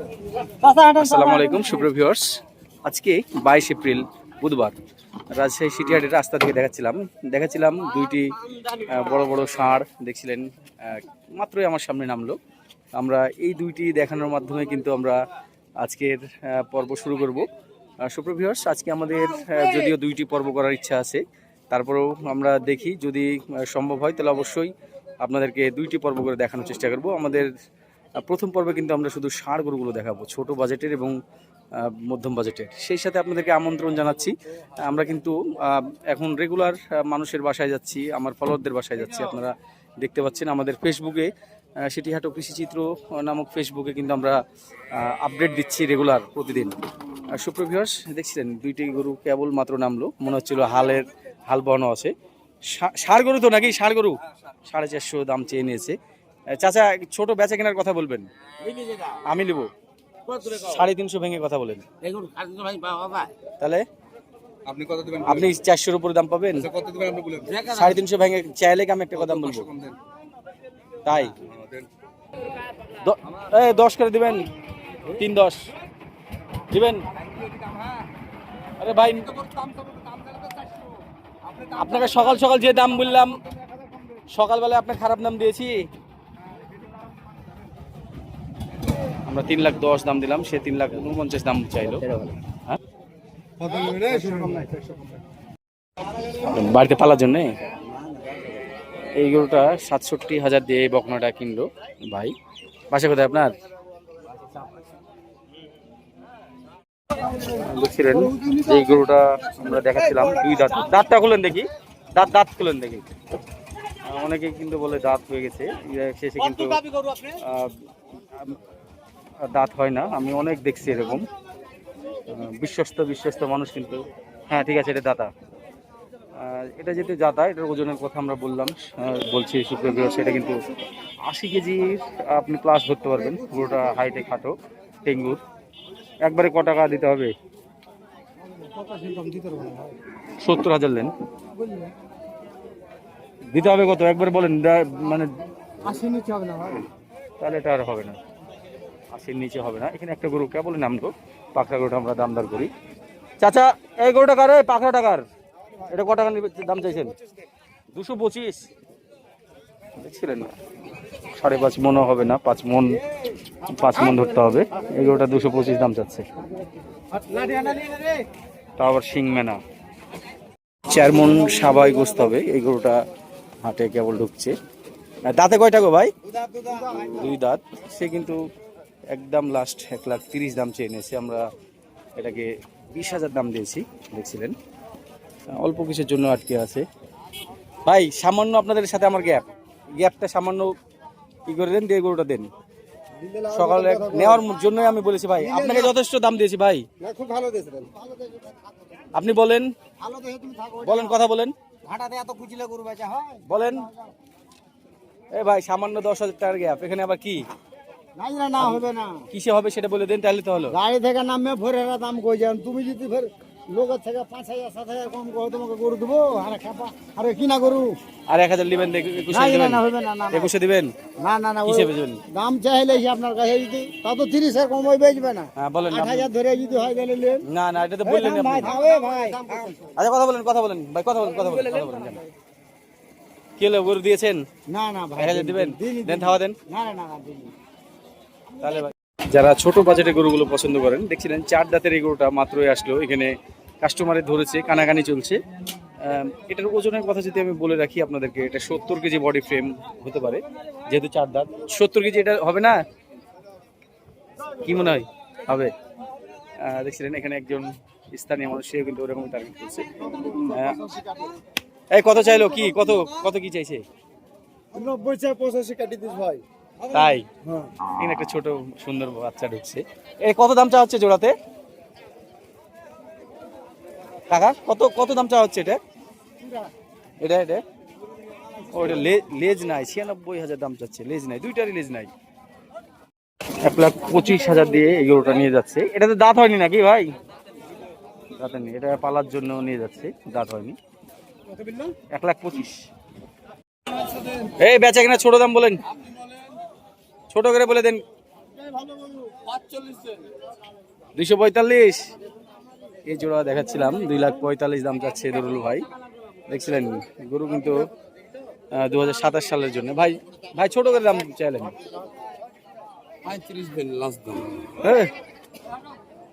আসসালামু আলাইকুম সুপ্রিয় ভিউয়ার্স, আজকে 22 এপ্রিল বুধবার রাজশাহী সিটিহাটের রাস্তা থেকে দেখাচ্ছিলাম দুইটি বড় বড় ষাঁড় দেখছিলেন, মাত্রই আমার সামনে নামলো। আমরা এই দুইটি দেখানোর মাধ্যমে কিন্তু আমরা আজকের পর্ব শুরু করব। সুপ্রিয় ভিউয়ার্স, আজকে আমাদের যদিও দুইটি পর্ব করার ইচ্ছা আছে, তারপরেও আমরা দেখি যদি সম্ভব হয় তাহলে অবশ্যই আপনাদেরকে দুইটি পর্ব করে দেখানোর চেষ্টা করব। আমাদের প্রথম পর্বে কিন্তু আমরা শুধু ষাঁড় গরুগুলো দেখাবো, ছোট বাজেটের এবং মধ্যম বাজেটের। সেই সাথে আপনাদেরকে আমন্ত্রণ জানাচ্ছি, আমরা কিন্তু এখন রেগুলার মানুষের বাসায় যাচ্ছি, আমার ফলোয়ারদের বাসায় যাচ্ছি। আপনারা দেখতে পাচ্ছেন আমাদের ফেসবুকে সিটিহাট ও কৃষিচিত্র নামক ফেসবুকে কিন্তু আমরা আপডেট দিচ্ছি রেগুলার প্রতিদিন। সুপ্রিয় ভিউয়ার্স, দেখছিলেন দুইটি গরু কেবল মাত্র নামলো, মনে হচ্ছিল হাল বহন আছে। ষাঁড় গরু তো নাকি? ষাঁড় গরু 450 দাম চেয়ে নিয়েছে। চাচা, ছোট বেচা কেনার কথা বলবেন, আমি নেব 350 ভেঙে কথা বলেন। তাহলে আপনি কত দিবেন? আপনি 400-এর উপরে দাম পাবেন। কত দিবেন আপনি বলেন? 350 ভেঙে চাইলে আমি একটা কথা বলবো, তাই 10 করে দিবেন, 310 দিবেন। আরে ভাই, আপনাকে সকাল সকাল যে দাম বললাম, সকালবেলা আপনার খারাপ দাম দিয়েছি। আমরা 3,10,000 দাম দিলাম, সে 3,49,000 দাম চাইলো। হ্যাঁ, বাড়িতে পালার জন্য এই গরুটা 67,000 দিয়ে এই বকনাটা কিনলো ভাই। বাসা কোথায় আপনার? দেখছিলেন এই গরুটা আমরা দেখাচ্ছিলাম, দুই দাঁতটা খুলেন দেখি, দাঁত খুলেন দেখি। অনেকে কিন্তু বলে দাঁত হয়ে গেছে, শেষে কিন্তু দাঁত হয় না। আমি অনেক দেখছি এরকম বিশ্বস্ত মানুষ কিন্তু। হ্যাঁ ঠিক আছে, এটা দাতা। এটা যেহেতু দাতা, এটার ওজনের কথা আমরা বলছি সুপ্রিয়, সেটা কিন্তু 80 কেজি আপনি প্লাস ধরতে পারবেন। পুরোটা হাইটে খাটো টেঙ্গুর। একবারে ক টাকা দিতে হবে? 70,000 নেন, দিতে হবে কত একবার বলেন, মানে 80 নিচে হবে না ভাই? তাহলে এটা আর হবে না, 80-র নিচে হবে না। এখানে একটা গরু কেবল নামলো, পাকড়া গরুটা আমরা দামদার করি। চাচা, এই গরুটা কার? পাকড়া টাকার। এটা ক টাকা দাম চাইছেন? 225 দেখছিলেন না? 5.5 মনও হবে না, 5 মন ধরতে হবে। এই গরুটা 225 দাম চাচ্ছে, তা আবার শিং মেনা। 4 মন সাবাই গোস্ত হবে। এই গরুটা হাটে কেবল ঢুকছে। দাঁতে কয়টা গো ভাই? 2 দাঁত। সে কিন্তু একদম লাস্ট 1,30,000 দাম চেয়ে নিয়েছে। আমরা এটাকে 20,000 দাম দিয়েছি। দেখছিলেন অল্প কিছুর জন্য আটকে আছে ভাই। সামান্য আপনাদের সাথে আমার গ্যাপটা সামান্য কি করে দেন, দিয়ে গরুটা দেন। সকালে নেওয়ার জন্যই আমি বলেছি ভাই, আপনাকে যথেষ্ট দাম দিয়েছি ভাই। খুব ভালো দিয়েছেন, আপনি বলেন, কথা বলেন, বলেন। এই ভাই, সামান্য 10,000 টাকার গ্যাপ, এখানে আবার কি না হবে না? কিসে হবে সেটা বলে দেন, তাহলে তো হলো। গাড়ি থেকে নামে ভোরের দাম কই যান তুমি? যদি ফের লোকের থেকে 5,000-7,000 কম কো তোমাকে গরু দেবো। আরে কিনা গরু আর 1,000 দিবেন, 21 দিবেন, 21 দিবেন। না কিসে বেচবেন? দাম চাইলে আপনার কাছে যদি তা তো 30-এর কম ওই বেচবে না। হ্যাঁ বলেন। 8,000 ধরে যদি হয় গেলে না এটা তো বললেন আপনি। ভাই আচ্ছা কথা বলেন ভাই, কথা বলেন কি হলো, গরু দিয়েছেন? না ভাই 1,000 দিবেন, দেন থাওয়া দেন। না তাহলে ভাই, যারা ছোট বাজেটের গরুগুলো পছন্দ করেন, দেখছিলেন 4 দাঁতের এই গরুটা মাত্রই আসলো। এখানে কাস্টমারে ধরেছে, কানাকানি চলছে। এটার ওজনের কথা যদি আমি বলে রাখি আপনাদেরকে, এটা 70 কেজি বডি ফ্রেম হতে পারে, যেহেতু 4 দাঁত। 70 কেজি এটা হবে না? কি মনে হয় হবে? দেখছিলেন এখানে একজন স্থানীয় মানুষ, সেও কিন্তু ওরকম টার্গেট করছে। এই কত চাইলো, কি কত কি চাইছে? 90-85 কাটি দিস ভাই। তাই এখানে একটা ছোট সুন্দর বাচ্চা ঢুকছে। এই কত দাম চাওয়া হচ্ছে জোড়াতে কাকা? কত দাম চাওয়া হচ্ছে এটা? ওটা লেজ নাই, 96,000 দাম চাচ্ছে। লেজ নাই, দুইটারই লেজ নাই। 1,25,000 দিয়ে এই গরুটা নিয়ে যাচ্ছে। এটাতে দাঁত হয়নি নাকি ভাই? দাঁত নেই, এটা পালার জন্য নিয়ে যাচ্ছে, দাঁত হয়নি। 1,25,000। এই বেচা কিনা ছোট দাম বলেন, ছোট করে বলে দেন। 245 এই জোড়া দেখাচ্ছিলাম, 2,45,000 দাম চাচ্ছে দরুল ভাই। দেখছিলেন গরু কিন্তু 2027 সালের জন্য। ভাই ভাই ছোট করে দাম চাইলেন 35 দিন লাস্ট দাম। হ্যাঁ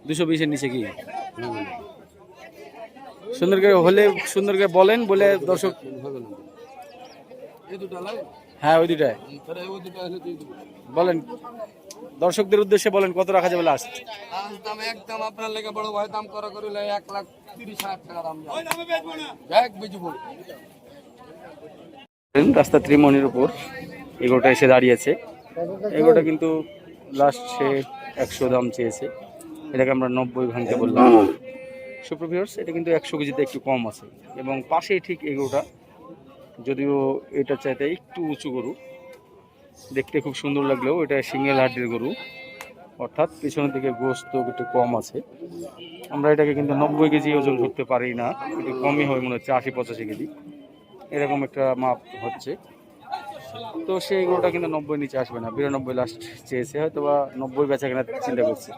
220 এর নিচে কি সুন্দর করে হলে সুন্দর করে বলেন, বলে দর্শক। হবে না এই দুটো লাই, হ্যাঁ ওই দুটাই তাহলে ওই দুটো হলে তুই বলেন, দর্শকদের উদ্দেশ্যে বলেন কত রাখা যাবে লাস্ট। লাস্ট দাম একদম আপনার লেগে বড় ভাই দাম করা করিলে 1,30,000 টাকা দাম যায়। ব্যাগ বেচবো রাস্তা ত্রিমণির উপর এগোটা এসে দাঁড়িয়েছে। এগোটা কিন্তু লাস্ট সে 100 দাম চেয়েছে, এটাকে আমরা 90 ভাঙতে বললাম। সুপ্রভিউয়ার্স এটা কিন্তু 100 কেজিতে একটু কম আছে, এবং পাশেই ঠিক এগোটা, যদিও এটা চাইতে একটু উঁচু গরু, দেখতে খুব সুন্দর লাগলেও এটা সিঙ্গেল হাড্ডির গরু, অর্থাৎ পিছনের দিকে গোস্ত একটু কম আছে। আমরা এটাকে কিন্তু 90 কেজি ওজন ধরতে পারি না, একটু কমই হয় মনে হচ্ছে 80-85 কেজি এরকম একটা মাপ হচ্ছে। তো সেই গরুটা কিন্তু 90 নিচে আসবে না, 92 লাস্ট চেয়েছে, হয়তো বা 90 বেচা কেনার চিন্তা করছে,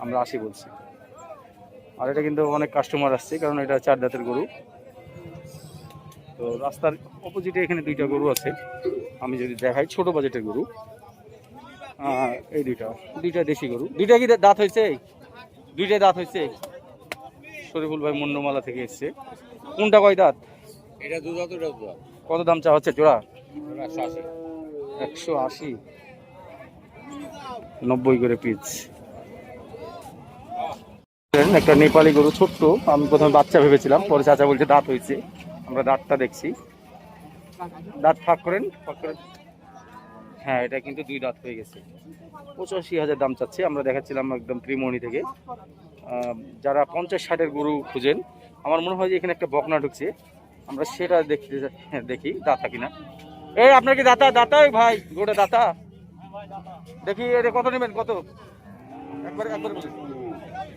আমরা 80 বলছি। আর এটা কিন্তু অনেক কাস্টমার আসছে, কারণ এটা 4 দাঁতের গরু। তো রাস্তার অপোজিটে এখানে দুইটা গরু আছে, আমি যদি দেখাই ছোট বাজেটের গরু। এই দুইটা দেশি গরু। দুইটা কি দাঁত হয়েছে? দুইটাই দাঁত হয়েছে। শরীফুল ভাই মুন্ডমালা থেকে এসছে। কোনটা কয় দাঁত? এটা দুধ অত দুধ কত দাম চা হচ্ছে জোড়া? 180 180, 90 করে পিস। একটা নেপালি গরু ছোট্ট, আমি প্রথমে বাচ্চা ভেবেছিলাম, পরে চাচা বলছে দাঁত হয়েছে। আমরা দাঁতটা দেখছি, দাঁত ফাঁক করেন। হ্যাঁ এটা কিন্তু 2 দাঁত হয়ে গেছে। 85,000 দাম চাচ্ছে। আমরা দেখাচ্ছিলাম একদম ত্রিমণি থেকে। যারা 50-60-এর গরু খুঁজেন, আমার মনে হয় যে এখানে একটা বকনা ঢুকছে, আমরা সেটা দেখি দাতা কিনা। এই আপনার কি দাতা ভাই? গরুটা দাতা দেখি, এটা কত নেবেন? কত একবার বলুন।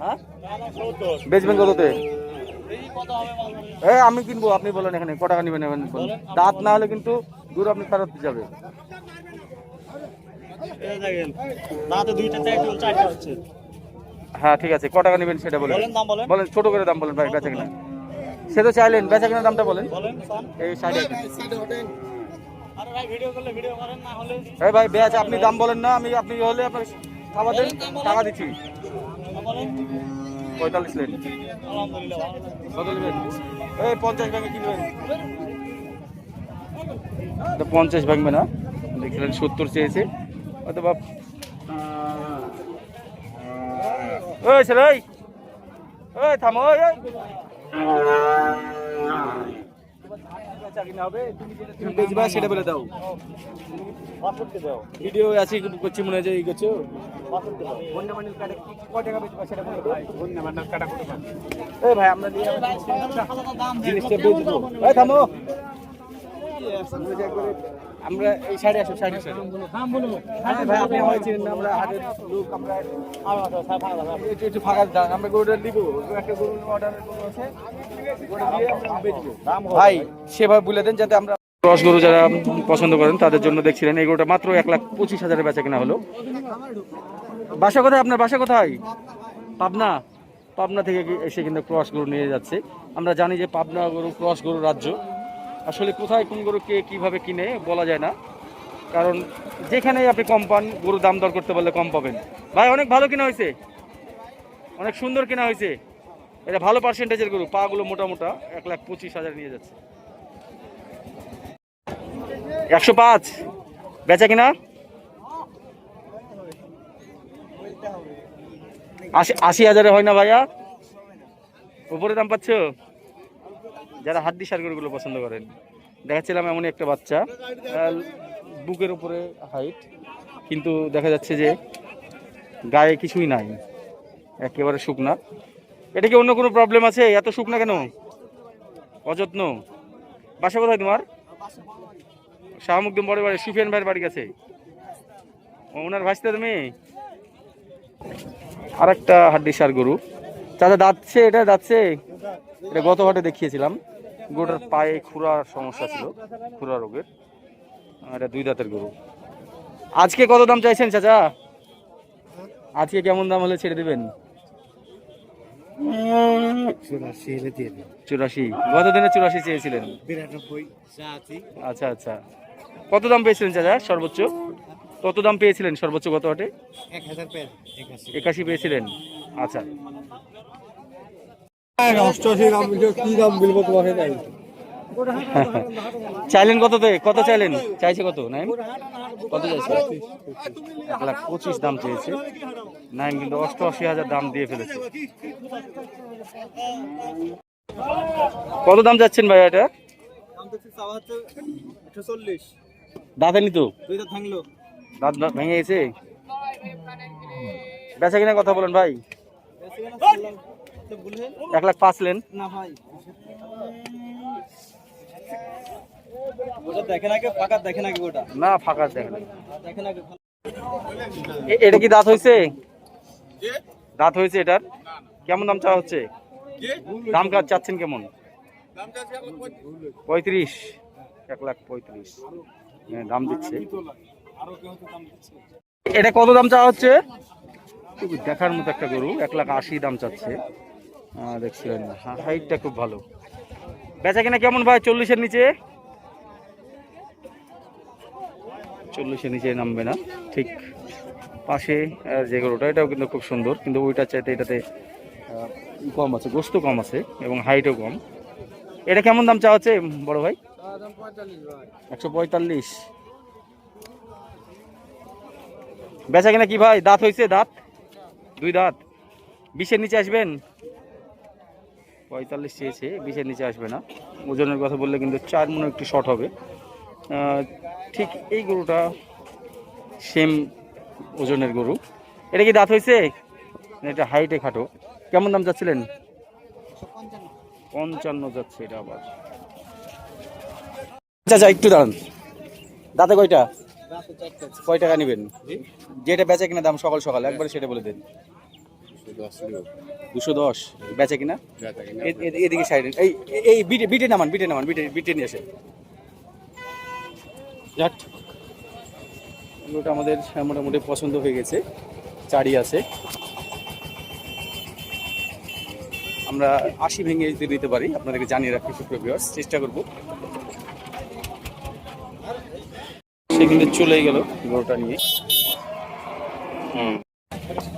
হ্যাঁ বেচবেন কততে? আমি কিনবো, আপনি বলেন এখানে ক টাকা নেবেন। দাঁত না হলে কিন্তু গরু আপনি ফেরত যাবে। হ্যাঁ ঠিক আছে, ক টাকা নেবেন সেটা বলেন। বলেন ছোট করে দাম বলেন ভাই, বেচা কিনা। সে তো চাইলেন, বেচা কিনা দামটা বলেন। এই সাইডে ভাই বেচ, আপনি দাম বলেন না, আপনি হলে আপনার খাবার দেন, টাকা দিচ্ছি। 45 লেন কত নেবেন? এই 50 ভাঙে কিনবেন। 50 ভাঙবে না, দেখছিলেন 70 চেয়েছে হয়তো বাপ। ওই ছেলে ওই থামো, সেটা বলে দাও। ভিডিও আছে করছি মনে হয় যে করছো। ভাই আমরা জিনিসটা বুঝবো। থামো, আমরা এই সাইডে আসো, সাইডে ভাই আপনি আমাকে চিনেন না, আমরা হাটের লোক, আমরা একটু ফাঁকা দাঁড়ান, আমরা গরুটা দিব। একটা গরু অর্ডারের গরু আছে, ভাই সেভাবে বলে দেন যাতে আমরা। ক্রস গরু যারা পছন্দ করেন তাদের জন্য দেখছিলেন এই গরুটা মাত্র 1,25,000 বেচা কিনা হলো। বাসা কোথায় আপনার? বাসা কোথায়? পাবনা থেকে এসে কিন্তু ক্রস গরু নিয়ে যাচ্ছে। আমরা জানি যে পাবনা গরু ক্রস গরু রাজ্য। আসলে কোথায় কোন গরু কে কীভাবে কিনে বলা যায় না, কারণ যেখানেই আপনি কম পান, গরুর দাম দর করতে পারলে কম পাবেন। ভাই অনেক ভালো কেনা হয়েছে, অনেক সুন্দর কেনা হয়েছে। এটা ভালো পার্সেন্টেজের গরু, পাগুলো মোটা মোটা। 1,25,000 নিয়ে যাচ্ছে। 105 বেচা কিনা? 80,000 হয় না ভাইয়া? উপরে দাম পাচ্ছ? যারা হাড্ডি সার গরুগুলো পছন্দ করেন, দেখাচ্ছিলাম এমনই একটা বাচ্চা, বুকের উপরে হাইট, কিন্তু দেখা যাচ্ছে যে গায়ে কিছুই নাই, একেবারে শুকনা। এটা কি অন্য কোনো প্রবলেম আছে? এত শুকনা কেন? অযত্ন? বাসা কোথায় তোমার? শাহমুকদম বড় বাড়ি, সুফিয়ান ভাইয়ের বাড়ি গেছে, ওনার ভাসতে তুমি। আর একটা হাড্ডি সার গরু চাচা, দাঁতছে, এটা দাঁতছে। এটা গত হাটে দেখিয়েছিলাম, গরুটার পায়ে খুরার সমস্যা ছিল, খুরা রোগের। এটা 2 দাঁতের গরু। আজকে কত দাম চাইছেন চাচা? আজকে কেমন দাম হলে ছেড়ে দেবেন? 84। গত দিনে 84 চেয়েছিলেন। আচ্ছা আচ্ছা, কত দাম পেয়েছিলেন চাচা সর্বোচ্চ? কত দাম পেয়েছিলেন সর্বোচ্চ গত হাটে? 81 পেয়েছিলেন। আচ্ছা, চাইলেন কততে? কত চাইলেন? চাইছে কত নাইম? কত চাইছে? 1,25,000 দাম চেয়েছে নাইম, কিন্তু 88,000 দাম দিয়ে ফেলেছে। কত দাম যাচ্ছেন ভাই এটা? দাঁতে নিত? দাঁত ভেঙে গেছে? বেচা কিনা কথা বলেন ভাই। 1,05,000 লেন না ভাই? না, ফাঁকা দেখে না। এটা কি দাঁত হয়েছে? দাঁত হয়েছে এটার? কেমন দাম চাওয়া হচ্ছে? দাম কাজ চাচ্ছেন কেমন? 35। 1,35,000 দাম দিচ্ছে। এটা কত দাম চাওয়া হচ্ছে? দেখার মতো একটা গরু, 1,80,000 দাম চাচ্ছে। দেখছিলেন হাইটটা খুব ভালো। বেচা কিনা কেমন ভাই? 40-এর নিচে? 40-এর নিচে নামবে না। ঠিক পাশে যে গরুটা, এটাও কিন্তু খুব সুন্দর, কিন্তু ওইটার চাইতে এটাতে কম আছে, গোস্ত কম আছে এবং হাইটও কম। এটা কেমন দাম চাওয়া হচ্ছে বড় ভাই? 145। বেচা কিনা কি ভাই? দাঁত হয়েছে? দাঁত 2 দাঁত। 20-এর নিচে আসবেন? 45 চেয়েছে, 20-এর নিচে আসবে না। ওজনের কথা বললে কিন্তু 4 মনে একটু শর্ট হবে। ঠিক এই গরুটা সেম ওজনের গরু। এটা কি দাঁত হয়েছে? এটা হাইটে খাটো। কেমন দাম যাচ্ছিলেন? 55 যাচ্ছে এটা আবার। আচ্ছা একটু দাঁড়ান, দাঁতে কয়টা? কয় টাকা নেবেন? যেটা বেচা কিনা দাম সকাল সকাল একবারে সেটা বলে দেন। 210 বেচা কিনা? এদিকে সাইডে এই বিটে নামান, বিটে নিয়ে আসে। ওটা আমাদের মোটামুটি পছন্দ হয়ে গেছে, চারি আছে। আমরা 80 ভেঙে দিতে পারি, আপনাদেরকে জানিয়ে রাখি ভিউয়ার্স, চেষ্টা করব। সে কিন্তু চলেই গেল গরুটা নিয়ে।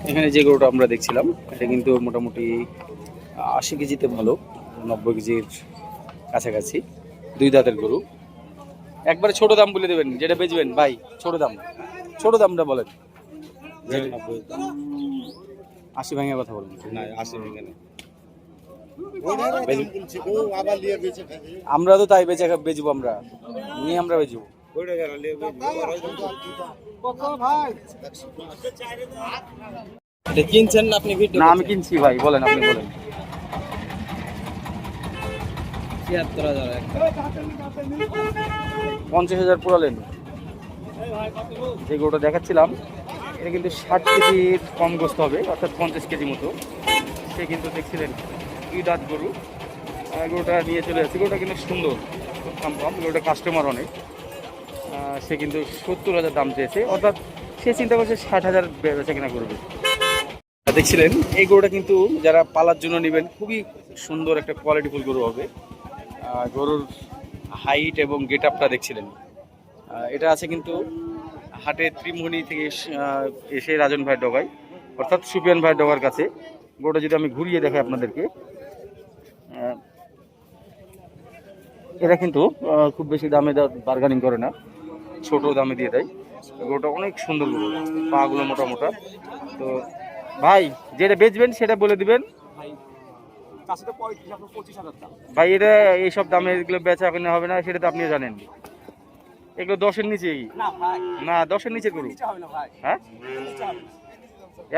এখানে যে গরুটা আমরা দেখছিলাম এটা কিন্তু মোটামুটি 80 কেজিতে ভালো, 90 কেজির কাছাকাছি। 2 দাঁতের গরু। একবারে ছোট দাম বলে দেবেন যেটা বেচবেন ভাই। ছোট দামটা বলেন। 80 ভেঙে কথা বলেন। না 80 ভেঙে না, আমরা তো তাই বেচবো, আমরা নিয়ে আমরা বেচবো। কিনছেন আপনি? না আমি কিনছি ভাই, বলেন আপনি বলেন। 50,000 পুরালেন। যে গরুটা দেখাচ্ছিলাম এটা কিন্তু 60 কেজির কম গোস্ত হবে, অর্থাৎ 50 কেজি মতো। সে কিন্তু দেখছিলেন দুই দাঁত গরু। গরুটা নিয়ে চলে যাচ্ছে। গরুটা কিন্তু সুন্দর, খুব দাম কম। গরুটা কাস্টমার অনেক। সে কিন্তু 70,000 দাম চেয়েছে, অর্থাৎ সে চিন্তা করছে 60,000 বেচা কিনা করবে। দেখছিলেন এই গরুটা কিন্তু যারা পালার জন্য নেবেন, খুবই সুন্দর একটা কোয়ালিটিফুল গরু হবে। গরুর হাইট এবং গেট আপটা দেখছিলেন। এটা আছে কিন্তু হাটে ত্রিমোহনী থেকে এসে রাজন ভাই ডগায়, অর্থাৎ সুপিয়ান ভাই ডগার কাছে। গরুটা যদি আমি ঘুরিয়ে দেখাই আপনাদেরকে, এরা কিন্তু খুব বেশি দামে বার্গেনিং করে না, ছোট দামে দিয়ে দেয়। গরুটা অনেক সুন্দর গরু, পাগুলো মোটা মোটা। তো ভাই যেটা বেচবেন সেটা বলে দিবেন ভাই। এটা এইসব দামে এগুলো বেচা কিনা হবে না, সেটা তো আপনি জানেন। এগুলো 10-এর নিচেই না, 10-এর নিচে গরু। হ্যাঁ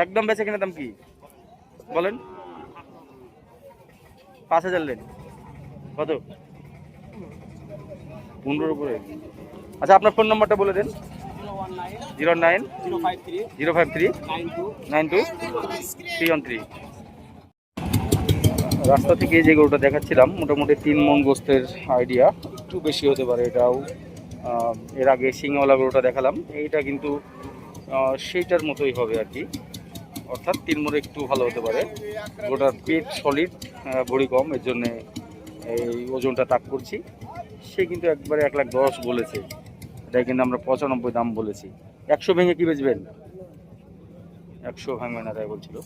একদম বেচা কিনা দাম কি বলেন? 5,000 লেন। কত? 15-এর উপরে। আচ্ছা আপনার ফোন নাম্বারটা বলে দেন। 09-053-92-313। রাস্তা থেকে যে গরুটা দেখাচ্ছিলাম মোটামুটি 3 মণ গোস্তের আইডিয়া, একটু বেশি হতে পারে এটাও। এর আগে সিংওয়ালা গরুটা দেখালাম, এইটা কিন্তু সেইটার মতোই হবে আর কি। অর্থাৎ 3 মণ একটু ভালো হতে পারে। গোটার পেট সলিড, ভরি কম, এর জন্যে এই ওজনটা তাক করছি। সে কিন্তু একবারে 1,10,000 বলেছে, এটা কিন্তু আমরা 95 দাম বলেছি। 100 ভেঙে কি বেচবেন? 100 ভাঙবে না তাই বলছিল।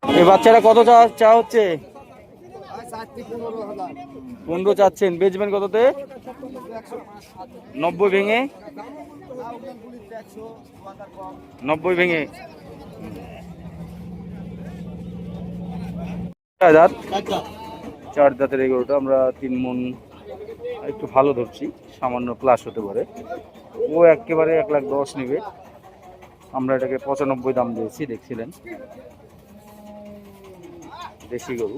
এই বাচ্চারা কত চা হচ্ছে? 15 চাচ্ছেন, বেচবেন কততে? 90 ভেঙে, 90 ভেঙে। দাঁত 4 দাঁতের এই গরুটা আমরা 3 মণ একটু ভালো ধরছি, সামান্য প্লাস হতে পারে। ও একেবারে 1,10,000 নেবে, আমরা এটাকে 95 দাম দিয়েছি। দেখছিলেন দেশি গরু।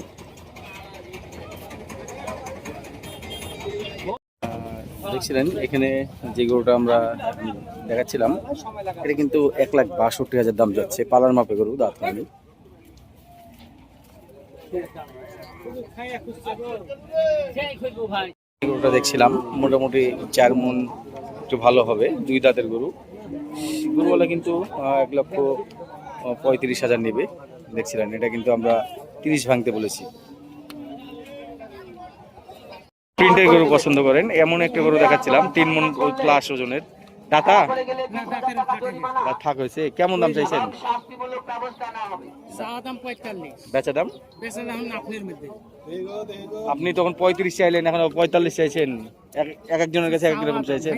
দেখছিলেন এখানে যে গরুটা আমরা দেখাচ্ছিলাম, এটা কিন্তু 1,62,000 দাম যাচ্ছে, পালার মাপে গরু, দাঁত হয়নি। গরুটা দেখছিলাম মোটামুটি 4 মণ একটু ভালো হবে, 2 দাঁতের গরু। গরুওয়ালা কিন্তু 1,35,000 নেবে। দেখছিলেন এটা কিন্তু আমরা 30 ভাঙতে বলেছি। প্রিন্টের গরু পছন্দ করেন এমন একটা গরু দেখাচ্ছিলাম, 3 মণ প্লাস ওজনের। দাতা থাক হয়েছে, কেমন দাম চাইছেন? বেচা দাম আপনি তখন 35 চাইলেন, এখন 45 চাইছেন। এক একজনের কাছে এক রকম চাইছেন।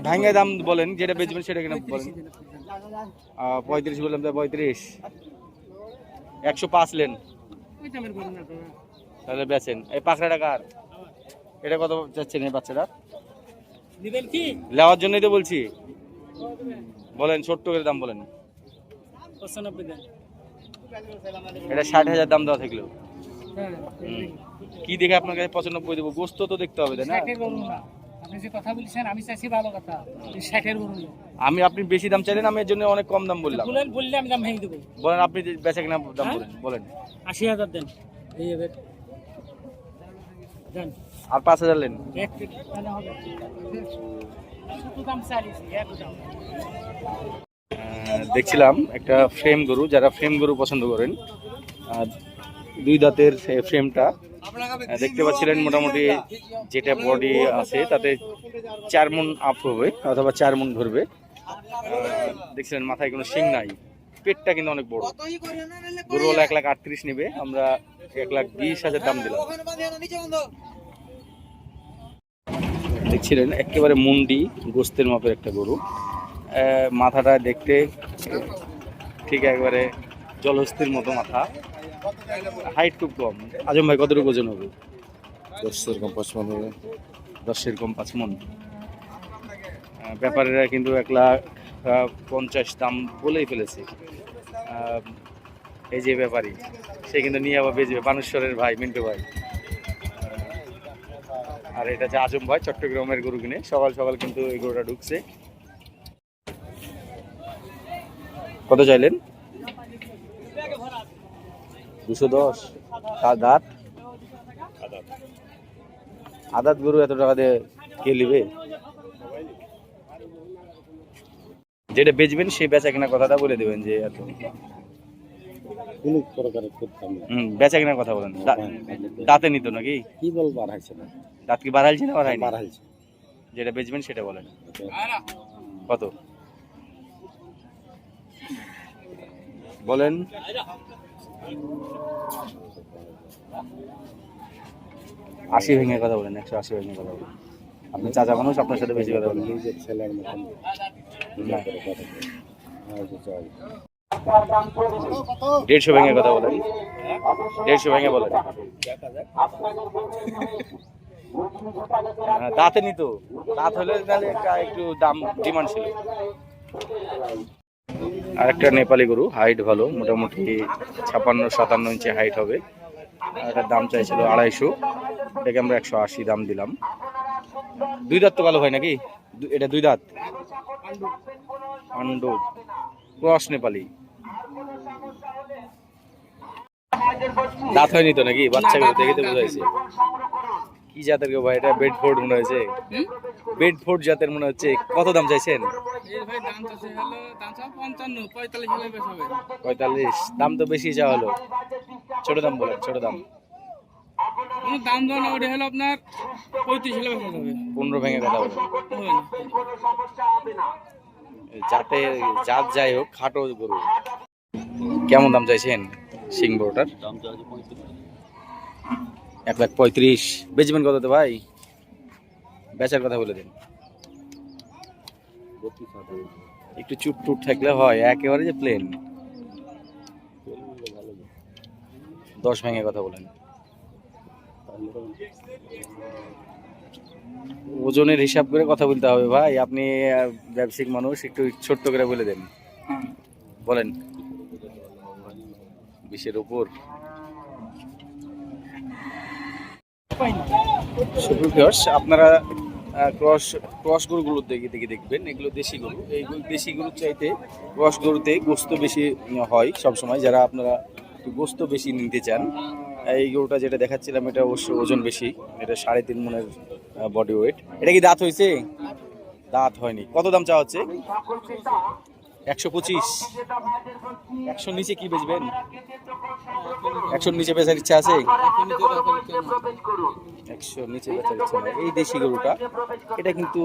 ভাঙ্গা দাম বলেন, যেটা বেচবেন সেটা কিনা বলেন। 35 বললাম, 35 105 লেন, তাহলে বেচেন। এই পাখড়াটা কার? এটা কত চাচ্ছেন এই বাচ্চাটা? নেওয়ার জন্যই তো বলছি, বলেন। ছোট্ট করে দাম বলেন। এটা 60,000 দাম দেওয়া থাকলেও কি দেখে আপনার কাছে 95 দেবো? গোস্ত তো দেখতে হবে, তাই না? আমি আপনি বেশি দাম চাইলেন, আমি এর জন্য অনেক কম দাম বললাম। বলেন আপনি বেচা কিনা দাম বলেন। 80,000 দেন। আর 5,000 লেন। দেখছিলাম একটা ফ্রেম গরু, যারা ফ্রেম গরু পছন্দ করেন, 2 দাঁতের ফ্রেমটা দেখতে পাচ্ছিলেন। মোটামুটি যেটা বডি আছে তাতে 4 মণ আপ হবে অথবা 4 মণ ধরবে। দেখছিলেন মাথায় কোনো শিং নাই, পেটটা কিন্তু অনেক বড়। গরুওয়ালা 1,38,000 নেবে, আমরা 1,20,000 দাম দিলাম। দেখছিলেন একেবারে মুন্ডি গোস্তের মাপের একটা গরু। মাথাটা দেখতে ঠিক একবারে জলহস্তির মতো মাথা, হাইট খুব কম। আজম ভাই কতটুকু ওজন হবে? 10 এরকম 5 মণ। ব্যাপারীরা কিন্তু 1,50,000 দাম বলেই ফেলেছে। এই যে ব্যাপারী, সে কিন্তু নিয়ে আবার বেচবে, বানেশ্বরের ভাই, মিন্টু ভাই। আর এটা যে আজম ভাই চট্টগ্রামের গরু কিনে সকাল সকাল কিন্তু এই গরুটা ঢুকছে। কত চাইলেন? 210। দাঁত আদাত গরু এত টাকা দিয়ে কে নিবে? যেটা বেচবেন সেই বেচা কিনা কথাটা বলে দেবেন, যে এত বেচা কিনার কথা বলেন। দাঁতে নিত নাকি? কি বলবো, বাড়াইছে না। দাঁত কি বাড়াইছে না বাড়াইনি? বাড়াইছে। যেটা বেচবেন সেটা বলেন। কত বলেন? 80 ভেঙে কথা বলেন, 180 ভেঙে কথা বলেন। আপনি চাচা মানুষ, আপনার সাথে বেশি কথা বলেন। ছেলের মতন 150 ভেঙে কথা বলেন, 150 ভেঙে বলেন। দাঁতে নিত, দাঁত হলে তাহলে একটু দাম ডিমান্ড ছিল। আর একটা নেপালি গরু, হাইট ভালো, মোটামুটি 56-57 ইঞ্চি হাইট হবে। এটার দাম চাইছিল 250, এটাকে আমরা 180 দাম দিলাম। 2 দাঁত তো ভালো হয় নাকি? এটা 2 দাঁত পান্ডু ক্রস নেপালি। দাঁত হয়নি তো নাকি? বাচ্চাগুলো দেখে তো বোঝাইছে কি জাতের গো ভাই, এটা বেডফোর্ড মনে হয়েছে। বেডফোর্ড জাতের মনে হচ্ছে। কত দাম চাইছেন? এর ভাই দাম চাচ্ছে হলো দাম চাও 55 45 হলে বেশ হবে। 45। দাম তো বেশি যা হলো। ছোট দাম বলেন, ছোট দাম। কোনো দাম দাও না, ওটা হলো আপনার 35 হলে বেশ হবে। 15 ভেঙে কথা বলেন। হবে না। যাতে জাত যাই হোক, খাটো গরু। কেমন দাম চাইছেন সিং বড়টার? 1,35,000। বেচবেন কততে ভাই? বেচার কথা বলে দিন। একটু চুট টুট থাকলে হয়, একেবারে যে প্লেন। 10 ভেঙে কথা বলেন। ওজনের হিসাব করে কথা বলতে হবে ভাই। আপনি ব্যবসায়িক মানুষ, একটু ছোট্ট করে বলে দেন। বলেন। 20-এর উপর। আপনারা ক্রস গরুগুলো দেখে দেখবেন, এগুলো দেশি গরু। এইগুলো দেশি গরুর চাইতে ক্রস গরুতে গোস্ত বেশি হয় সব সময়। যারা আপনারা একটু গোস্ত বেশি নিতে চান, এই গরুটা যেটা দেখাচ্ছিলাম এটা অবশ্য ওজন বেশি। এটা 3.5 মনের বডি ওয়েট। এটা কি দাঁত হয়েছে? দাঁত হয়নি। কত দাম চাওয়া হচ্ছে? 125। 100 নিচে কি বেচবেন? 100 নিচে বেচার ইচ্ছা আছে? 100 নিচে বেচার ইচ্ছা নাই। এই দেশি গরুটা, এটা কিন্তু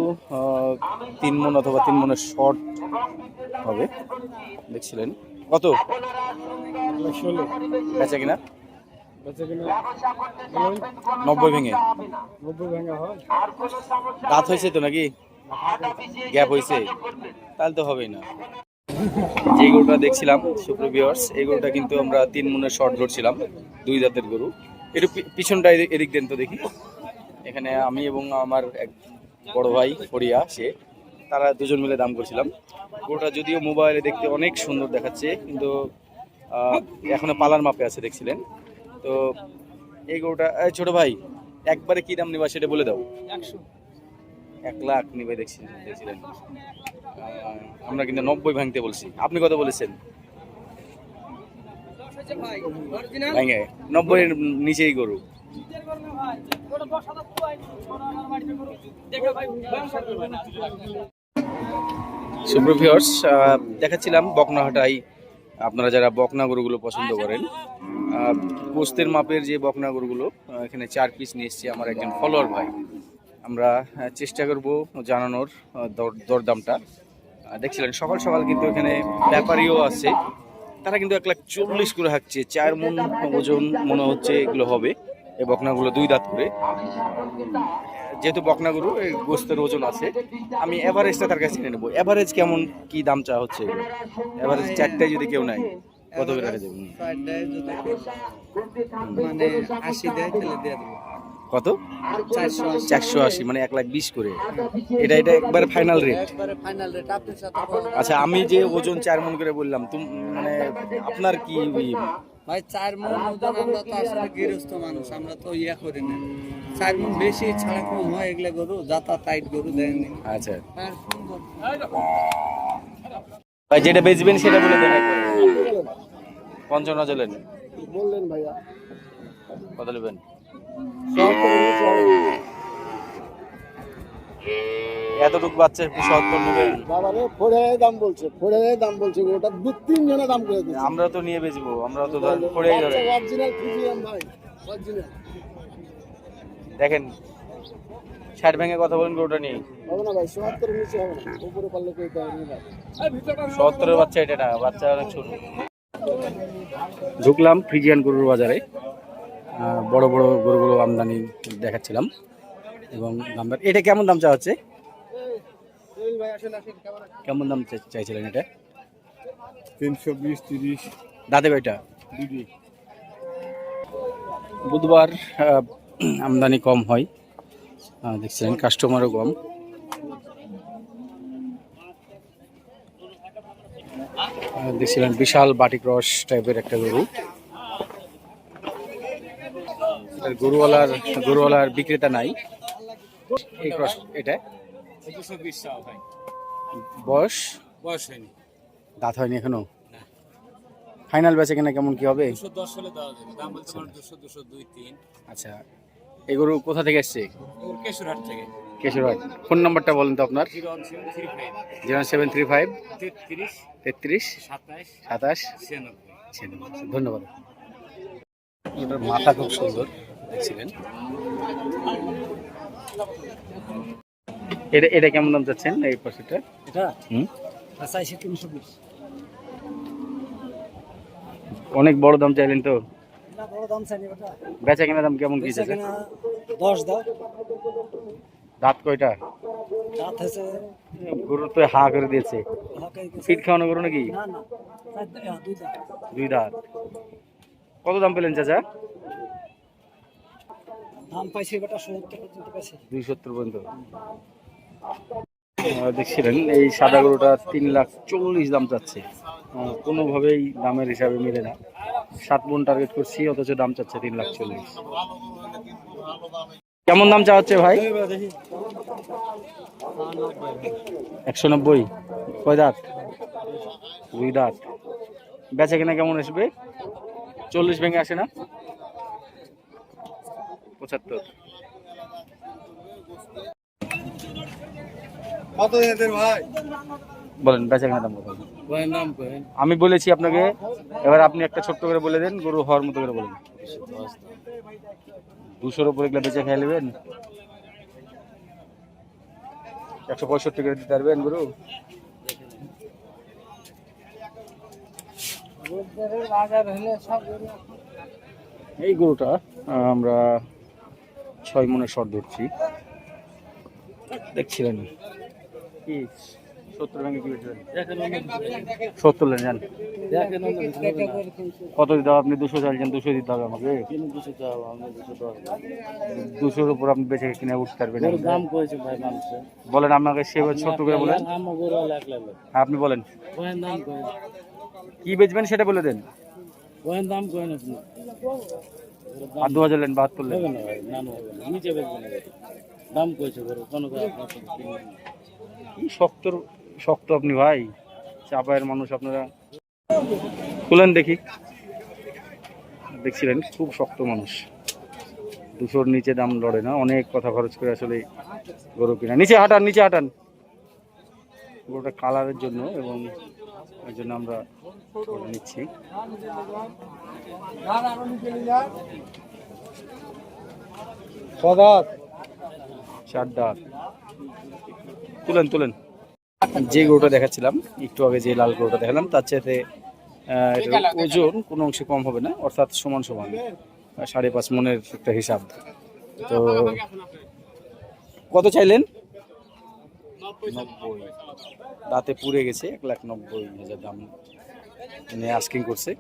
3 মণ অথবা 3 মণের শর্ট হবে। দেখছিলেন কত? 16 বেচা কিনা বেচে কিনা 90 ভেঙে। 90 ভাঙা হয়। দাঁত হয়েছে তো নাকি? গ্যাপ হয়েছে? তাহলে তো হবেই না। যে গরুটা দেখছিলাম সুপ্রিয় ভিউয়ার্স, এই গরুটা কিন্তু আমরা 3 মণের শর্ট ধরছিলাম, 2 জাতের গরু। একটু পিছনটা এদিক দেন তো দেখি। এখানে আমি এবং আমার এক বড় ভাই ফরিয়া, তারা দুজন মিলে দাম করছিলাম। গরুটা যদিও মোবাইলে দেখতে অনেক সুন্দর দেখাচ্ছে, কিন্তু এখনো পালার মাপে আছে দেখছিলেন। তো এই গরুটা, ছোট ভাই একবারে কি দাম নিবা সেটা বলে দাও। 1 লাখ নিবে দেখছিলেন। আমরা কিন্তু 90 ভাঙতে বলছি। আপনি কত বলেছেন? ভাঙে 90 এর নিচেই গরু। সুপ্রিয় ভিউয়ার্স, দেখাচ্ছিলাম বকনাহাটাই। আপনারা যারা বকনা গরুগুলো পছন্দ করেন, গোস্তের মাপের যে বকনা গরুগুলো, এখানে 4 পিস নিয়ে এসেছি আমার একজন ফলোয়ার ভাই। আমরা চেষ্টা করব জানানোর দরদামটা। দেখছিলেন সকাল সকাল কিন্তু এখানে ব্যাপারীও আছে, তারা কিন্তু 1,40,000 করে হাঁকছে। 4 মণ ওজন মনে হচ্ছে এগুলো হবে। এই বকনাগুলো 2 দাঁত করে। যেহেতু বকনাগুলো এই গোস্তের ওজন আছে, আমি এভারেজটা তার কাছে নিয়ে নেবো। এভারেজ কেমন কি দাম চা হচ্ছে? এভারেজ 4টায় যদি কেউ নেয় কত করে রাখা যাবে? মানে 80 দেয় তাহলে দিয়ে দেবো। কত? 480 480, মানে 1,20,000 করে। এটা একবারে ফাইনাল রেট। একবারে ফাইনাল রেট আপনার সাথে। আচ্ছা, আমি যে ওজন 4 মণ করে বললাম, মানে আপনার কি ভাই 4 মণ ওজন? আমরা তো আসলে গৃহস্থ মানুষ, আমরা তো ইয়া করি না। 4 মণ বেশি ছাড়া কম হয় এগুলা গরু, যাতা টাইট গরু দেয়নি। আচ্ছা ভাই, যেটা বেচবেন সেটা বলে দেন। 55 চলেন। বললেন ভাইয়া কত নেবেন? এতটুকু বাচ্চা 70 নেবেন? বাবা রে, 4,000 দাম বলছে, 4,000 দাম বলছে। ওটা 2-3 জনে দাম করে দিচ্ছে। আমরা তো নিয়ে বেচবো, আমরা তো পড়েই ধরে। অরিজিনাল ফিজিয়াম ভাই, অরিজিনাল। দেখেন 60 ভেঙে কথা বলেন গরুটা নিয়ে। হবে না ভাই, 77 নিচে হবে না। উপরে পারলে কই দাও না ভাই। 70 বাচ্চা, এটা না, বাচ্চা অনেক ছোট। ঢুকলাম ফ্রিজিয়ান গরুর বাজারে। বড় বড় গরুগুলো আমদানি দেখাচ্ছিলাম এবং দামটা। এটা কেমন দাম চা হচ্ছে? কেমন দাম চাইছিলেন এটা? 320-30 দাঁতে বেটা। বুধবার আমদানি কম হয়, দেখছিলেন কাস্টমারও কম। দেখছিলেন বিশাল বাটি ক্রস টাইপের একটা গরু। গরুওয়ালার বিক্রেতা নাই। এই ক্রস, এটা 220 টাকা ভাই। বয়স হয়নি, দাঁত হয়নি এখনো। ফাইনাল বেচে কিনা কেমন কি হবে? 210 হলে দেওয়া যাবে। দাম বলতে পারেন 200, 202, 3। আচ্ছা, এই গরু কোথা থেকে এসছে? কেশরহাট থেকে। কেশরহাট। ফোন নাম্বারটা বলেন তো আপনার। 01735 0735 33 33 27 27 96। ধন্যবাদ। ওটার মাথা খুব সুন্দর দেখছিলেন। এটা এটা কেমন দাম চাচ্ছেন এই পাশেটা? এটা হুম, চাইছে 320। অনেক বড় দাম চাইলেন তো। না বড় দাম চাইনি ওটা। বেচা কেনা দাম কেমন কি চাচ্ছে? 10 দাও। দাঁত কয়টা? রাত হয়েছে গরু তো হা করে দিয়েছে। ফিট খাওয়ানো গরু নাকি? না না 2 দাও। 2 দাঁত। কত দাম পেলেন চাচা? দাম পাইছি বেটা 70 পর্যন্ত পাইছি। 270 পর্যন্ত। দেখছিলেন এই সাদা গরুটা 3,40,000 দাম চাচ্ছে। কোনোভাবেই দামের হিসাবে মিলে না। 7 মণ টার্গেট করছি, অথচ দাম চাচ্ছে 3,40,000। কেমন দাম চা হচ্ছে ভাই? 190। কয় দাঁত? 2 দাঁত। বেচা কেনা কেমন আসবে? 40 ভেঙে আসে না? 75। কত এদের ভাই? বলেন বেচা কেনা দাম কত? ওর নাম কই? আমি বলেছি আপনাকে, এবার আপনি একটা ছোট্ট করে বলে দেন, গরু হওয়ার মতো করে বলেন। 200-র উপরে এগুলো বেচে খেয়ে নেবেন? 165 করে দিতে পারবেন গরু? বাজার হলে সব এই গরুটা আমরা 6 মণের শট ধরছি, দেখছিলেন কি 70 ভেঙে কি বেচবেন? 70 লেন যান। কত দিতে হবে? আপনি 200 চাইছেন, 200 দিতে হবে আমাকে। 200-র উপর আপনি বেচে কিনে উঠতে পারবেন না। দাম কইছে ভাই মানুষে। বলেন আমাকে সেভাবে ছোট্ট করে বলেন। আমার গরু লাখ লাখ। হ্যাঁ, আপনি বলেন ওর দাম কই? কি বেচবেন সেটা বলে দেন। ওর দাম কই না আপনি? আর 2000 লেন, 72 লেন। হবে না ভাই, না না হবে না। নিচে বেচবেন না। দাম কইছে গরু কোন করে আপনার সাথে কিনবেন? কি শক্ত শক্ত আপনি ভাই, চাপায়ের মানুষ আপনারা। খুলেন দেখি। দেখছিলেন খুব শক্ত মানুষ, 200-র নিচে দাম লড়ে না, অনেক কথা খরচ করে আসলে গরু কিনা। নিচে হাঁটান, নিচে হাঁটান। গরুটা কালারের জন্য এবং এর জন্য আমরা করে নিচ্ছি। কদাত 4 দাঁত। তুলেন তুলেন। যে গরুটা দেখাচ্ছিলাম একটু আগে, যে লাল গরুটা দেখালাম, তার চাইতে এটার ওজন কোনো অংশে কম হবে না, অর্থাৎ সমান সমান 5.5 মণের একটা হিসাব। তো কত চাইলেন? 90। দাঁতে পুড়ে গেছে, 1,90,000 দাম নিয়ে আস্কিং করছে।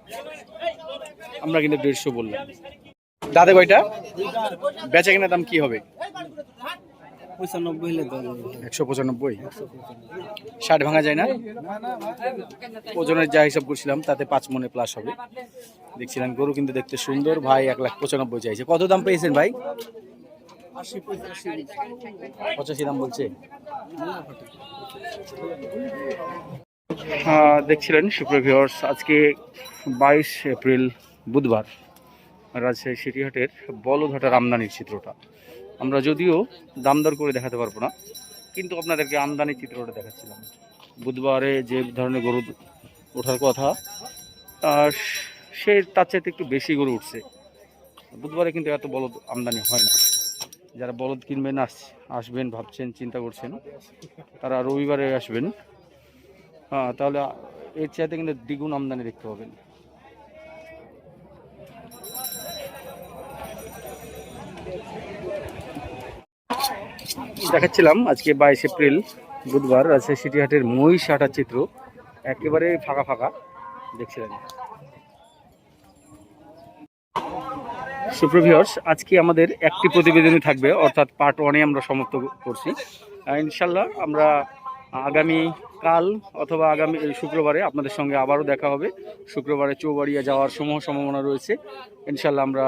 আমরা কিন্তু 150 বললাম। দাঁতে কয়টা? বেচা কেনার দাম কি হবে? 95 হলে দাম। 195। 60 ভাঙা যায় না? ওজনের যা হিসাব করছিলাম তাতে 5 মণে প্লাস হবে। দেখছিলাম গরু কিন্তু দেখতে সুন্দর। ভাই 1,95,000 চাইছে। কত দাম পেয়েছেন ভাই? 85 দাম বলছে। দেখছিলেন সুপ্রিয় ভিউয়ার্স, আজকে 22 এপ্রিল বুধবার, রাজশাহী সিটিহাটের বলদহাটার আমদানির চিত্রটা আমরা যদিও দাম দর করে দেখাতে পারবো না, কিন্তু আপনাদেরকে আমদানির চিত্রটা দেখাচ্ছিলাম। বুধবারে যে ধরনের গরু ওঠার কথা, সে তার চাইতে একটু বেশি গরু উঠছে। বুধবারে কিন্তু এত বলদ আমদানি হয় না। যারা বলদ কিনবেন আসবেন ভাবছেন, চিন্তা করছেন, তারা রবিবারে আসবেন। তাহলে এর চাইতে কিন্তু দ্বিগুণ আমদানি দেখতে পাবেন। দেখাচ্ছিলাম আজকে 22 এপ্রিল বুধবার রাজশাহী সিটিহাটের মহিষ হাটার চিত্র, একেবারে ফাঁকা ফাঁকা দেখছিলেন। সুপ্রিয় ভিউয়ার্স, আজকে আমাদের একটি প্রতিবেদনই থাকবে, অর্থাৎ পার্ট 1-এ আমরা সমাপ্ত করছি। ইনশাল্লাহ আমরা আগামী কাল অথবা আগামী শুক্রবারে আপনাদের সঙ্গে আবারও দেখা হবে। শুক্রবারে চৌবাড়িয়া যাওয়ার সম্ভাবনা রয়েছে। ইনশাল্লাহ আমরা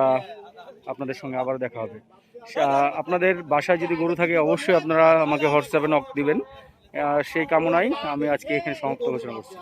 আপনাদের সঙ্গে আবারও দেখা হবে। আপনাদের বাসায় যদি গরু থাকে অবশ্যই আপনারা আমাকে হোয়াটসঅ্যাপে নক দিবেন। সেই কামনায় আমি আজকে এখানে সমাপ্ত ঘোষণা করছি।